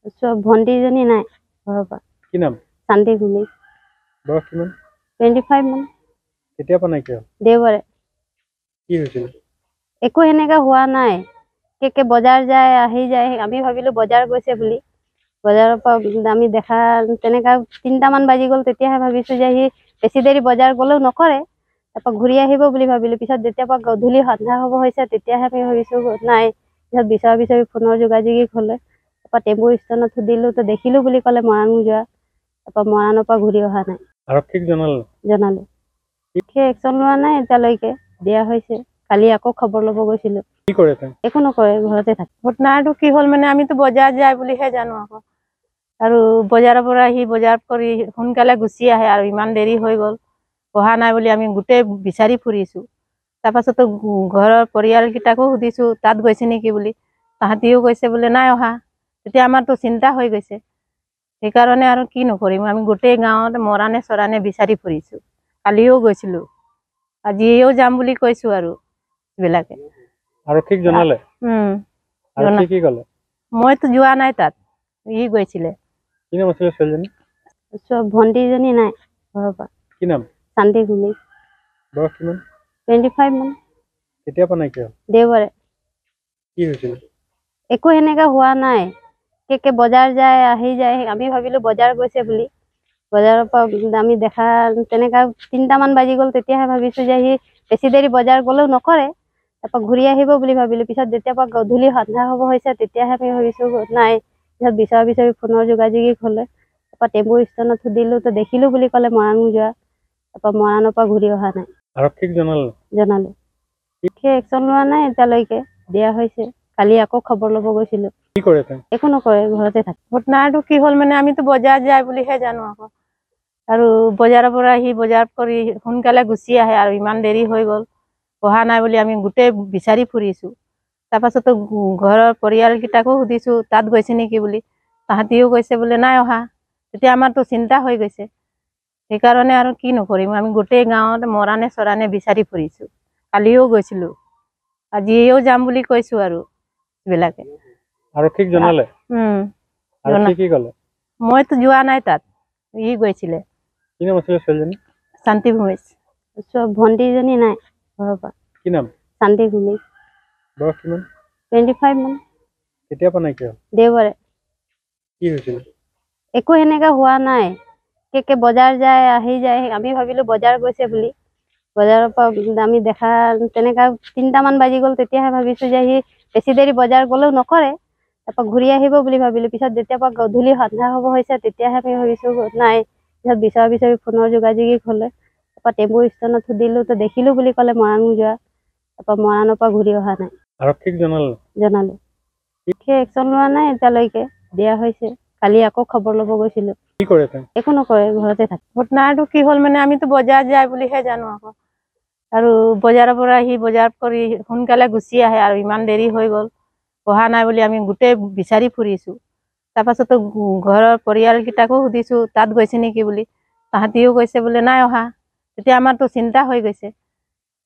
ভণ্টিজনী নাই ঘৰৰ পৰা। কি নাম? শান্তি ভূমিক। বয়স কিমান? 25 মান। কেতিয়া পৰা নাইকিয়া হ'ল? দেওবাৰে। কি হৈছিল? একো সেনেকা হোৱা নাই। কেকে বজাৰ যায় আহি যায়, আমি ভাবিলো বজাৰ গৈছে বুলি। বজাৰৰ পৰা আমি দেখা তেনেকা 3টামান বাজি গ'ল, তেতিয়াহে ভাবিছো যে সি বেছি দেৰি বজাৰ গ'লেও নকৰে, তাৰপৰা ঘূৰি আহিব বুলি ভাবিলো। পিছত যেতিয়া পৰা গধূলি সন্ধ্যা হ'ব হৈছে তেতিয়াহে আমি ভাবিছো নাই। পিছত বিচাৰি ফোনৰ যোগাযোগী হ'লে, তাৰপৰা টেম্পু ষ্টেণ্ডত সুধিলো, তো দেখিলো বুলি ক'লে মৰাণ যোৱা। তাৰপৰা মৰাণৰ পৰা ঘূৰি অহা নাই। আৰক্ষীক জনালো। সেই একশ্যন লোৱা নাই এতিয়ালৈকে, দিয়া হৈছে। কালি আকৌ খবৰ ল'ব গৈছিলো। কি কৰে তেওঁ? একো নকৰে, ঘৰতে থাকে। ঘটনাটো কি হ'ল মানে আমিতো বজাৰ যায় বুলিহে জানো আকৌ, আৰু বজাৰৰ পৰা আহি বজাৰ কৰি সোনকালে গুচি আহে, আৰু ইমান দেৰি হৈ গ'ল অহা নাই বুলি আমি গোটেই বিচাৰি ফুৰিছোঁ। তাৰপাছতো ঘৰৰ পৰিয়ালকেইটাকো সুধিছোঁ তাত গৈছে নেকি বুলি, তাহাঁতিও কৈছে বোলে নাই অহা। তেতিয়া আমাৰতো চিন্তা হৈ গৈছে, সেইকাৰণে আৰু কি নকৰিম, আমি গোটেই গাঁৱত মৰাণে চৰাণে বিচাৰি ফুৰিছোঁ। কালিও গৈছিলোঁ, আজিও যাম বুলি কৈছোঁ। আৰু বিলাকে আৰক্ষীক জনালে? আৰক্ষী কি ক'লে? মইতো যোৱা নাই তাত, ই গৈছিলে। কি নাম আছিলে ছোৱালীজনী? ভণ্টিজনী নাই ঘৰৰ পৰা। কি নাম? শান্তি ভূমিক। বয়স কিমান? 25 মান। কেতিয়া পৰা নাইকিয়া হ'ল? দেওবাৰে। কি হৈছিল? একো সেনেকা হোৱা নাই। কেকে বজাৰ যায় আহি যায়, আমি ভাবিলো বজাৰ গৈছে বুলি। বজাৰৰ পৰা আমি দেখা তেনেকা 3টামান বাজি গ'ল, তেতিয়াহে ভাবিছো যে সি বেছি দেৰি বজাৰ গ'লেও নকৰে, তাৰপৰা ঘূৰি আহিব বুলি ভাবিলো। পিছত যেতিয়া পৰা গধূলি সন্ধ্যা হ'ব হৈছে তেতিয়াহে আমি ভাবিছো নাই। পিছত বিচাৰি ফোনৰ যোগাযোগী হ'লে, তাৰপৰা টেম্পু ষ্টেণ্ডত সুধিলো, তো দেখিলো বুলি ক'লে মৰাণ যোৱা। তাৰপৰা মৰাণৰ পৰা ঘূৰি অহা নাই। আৰক্ষীক জনালো। সেই একশ্যন লোৱা নাই এতিয়ালৈকে, দিয়া হৈছে। কালি আকৌ খবৰ ল'ব গৈছিলো। কি কৰে তেওঁ? একো নকৰে, ঘৰতে থাকে। ঘটনাটো কি হ'ল মানে আমিতো বজাৰ যায় বুলিহে জানো আকৌ, আৰু বজাৰৰ পৰা আহি বজাৰ কৰি সোনকালে গুচি আহে, আৰু ইমান দেৰি হৈ গ'ল অহা নাই বুলি আমি গোটেই বিচাৰি ফুৰিছোঁ। তাৰপাছতো ঘৰৰ পৰিয়ালকেইটাকো সুধিছোঁ তাত গৈছে নেকি বুলি, তাহাঁতিও কৈছে বোলে নাই অহা। তেতিয়া আমাৰতো চিন্তা হৈ গৈছে, সেইকাৰণে আৰু কি নকৰিম, আমি গোটেই গাঁৱত মৰাণে চৰাণে বিচাৰি ফুৰিছোঁ। কালিও গৈছিলোঁ, আজিও যাম বুলি কৈছোঁ। আৰু বিলাকে আৰক্ষীক জনালে? আৰক্ষী কি ক'লে? মইতো যোৱা নাই তাত, ই গৈছিলে। কি নাম আছিলে ছোৱালীজনী? শান্তি ভূমিক। ভণ্টিজনী নাই ঘৰৰ পৰা। কি নাম? শান্তি ভূমিক। বয়স কিমান? 25 মান। কেতিয়া পৰা নাইকিয়া হ'ল? দেওবাৰে। কি হৈছিল? একো সেনেকা হোৱা নাই। কেকে বজাৰ যায় আহি যায়, আমি ভাবিলো বজাৰ গৈছে বুলি। বজাৰৰ পৰা আমি দেখা তেনেকা 3টামান বাজি গ'ল, তেতিয়াহে ভাবিছো যে সি বেছি দেৰি বজাৰ গ'লেও নকৰে, তাৰপৰা ঘূৰি আহিব বুলি ভাবিলো। পিছত যেতিয়া পৰা গধূলি সন্ধ্যা হ'ব হৈছে তেতিয়াহে আমি ভাবিছো নাই। পিছত বিচাৰি ফোনৰ যোগাযোগী হ'লে, তাৰপৰা টেম্পু ষ্টেণ্ডত সুধিলো, তো দেখিলো বুলি ক'লে মৰাণ যোৱা। তাৰপৰা মৰাণৰ পৰা ঘূৰি অহা নাই। আৰক্ষীক জনালো। সেই একশ্যন লোৱা নাই এতিয়ালৈকে, দিয়া হৈছে। কালি আকৌ খবৰ ল'ব গৈছিলো। কি কৰে তেওঁ? একো নকৰে, ঘৰতে থাকে। ঘটনাটো কি হ'ল মানে আমিতো বজাৰ যায় বুলিহে জানো আকৌ, আৰু বজাৰৰ পৰা আহি বজাৰ কৰি সোনকালে গুচি আহে, আৰু ইমান দেৰি হৈ গ'ল অহা নাই বুলি আমি গোটেই বিচাৰি ফুৰিছোঁ। তাৰপাছতো ঘৰৰ পৰিয়ালকেইটাকো সুধিছোঁ তাত গৈছে নেকি বুলি, তাহাঁতিও কৈছে বোলে নাই অহা। তেতিয়া আমাৰতো চিন্তা হৈ গৈছে,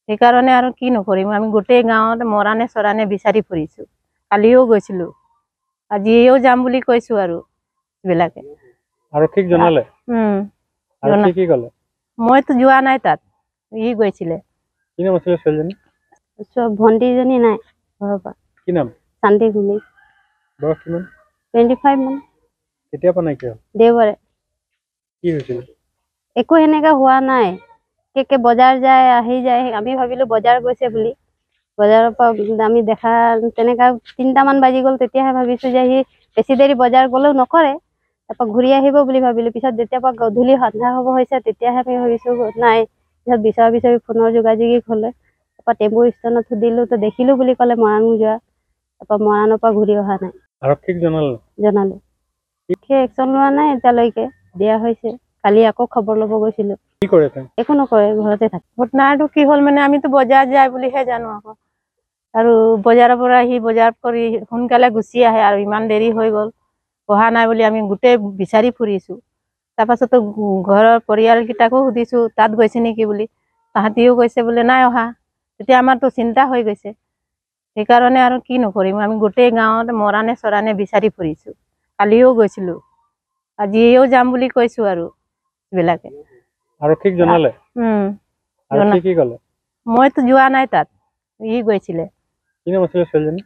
সেইকাৰণে আৰু কি নকৰিম, আমি গোটেই গাঁৱত মৰাণে চৰাণে বিচাৰি ফুৰিছোঁ। কালিও গৈছিলোঁ, আজিও যাম বুলি কৈছোঁ। আৰু বিলাকে আৰক্ষীক জনালে? আৰক্ষী কি ক'লে? মইতো যোৱা নাই তাত, ই গৈছিলে। কি নাম আছিলে ছোৱালীজনী? ভণ্টিজনী নাই ঘৰৰ পৰা। কি নাম? শান্তি ভূমিক। বয়স কিমান? 25 মান। কেতিয়া পৰা নাইকিয়া হ'ল? দেওবাৰে। কি হৈছিল? একো সেনেকা হোৱা নাই। কেকে বজাৰ যায় আহি যায়, আমি ভাবিলো বজাৰ গৈছে বুলি। বজাৰৰ পৰা আমি দেখা তেনেকা 3টামান বাজি গ'ল, তেতিয়াহে ভাবিছো যে সি বেছি দেৰি বজাৰ গ'লেও নকৰে, তাৰপৰা ঘূৰি আহিব বুলি ভাবিলো। পিছত যেতিয়া পৰা গধূলি সন্ধ্যা হ'ব হৈছে তেতিয়াহে আমি ভাবিছো নাই। পিছত বিচাৰি ফোনৰ যোগাযোগী হ'লে, তাৰপৰা টেম্পু ষ্টেণ্ডত সুধিলো, তো দেখিলো বুলি ক'লে মৰাণ যোৱা। তাৰপৰা মৰাণৰ পৰা ঘূৰি অহা নাই। আৰক্ষীক জনালো। সেই একশ্যন লোৱা নাই এতিয়ালৈকে, দিয়া হৈছে। কালি আকৌ খবৰ ল'ব গৈছিলো। কি কৰে তেওঁ? একো নকৰে, ঘৰতে থাকে। ঘটনাটো কি হ'ল মানে আমিতো বজাৰ যায় বুলিহে জানো আকৌ, আৰু বজাৰৰ পৰা আহি বজাৰ কৰি সোনকালে গুচি আহে, আৰু ইমান দেৰি হৈ গ'ল অহা নাই বুলি আমি গোটেই বিচাৰি ফুৰিছোঁ। তাৰপাছতো ঘৰৰ পৰিয়ালকেইটাকো সুধিছোঁ তাত গৈছে নেকি বুলি, তাহাঁতিও কৈছে বোলে নাই অহা। তেতিয়া আমাৰতো চিন্তা হৈ গৈছে, সেইকাৰণে আৰু কি নকৰিম, আমি গোটেই গাঁৱত মৰাণে চৰাণে বিচাৰি ফুৰিছোঁ। কালিও গৈছিলো আজিও যাম বুলি কৈছো আৰু বিলাকে আৰক্ষীক জনালে আৰক্ষী কি ক'লে মইতো যোৱা নাই তাত ই গৈছিলে কি নাম আছিলে ছোৱালীজনী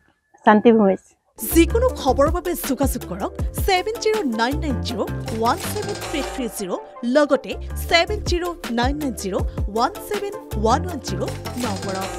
শান্তি ভূমিজ যিকোনো খবৰৰ বাবে যোগাযোগ কৰক 7099017330 লগতে 7099017110 নম্বৰত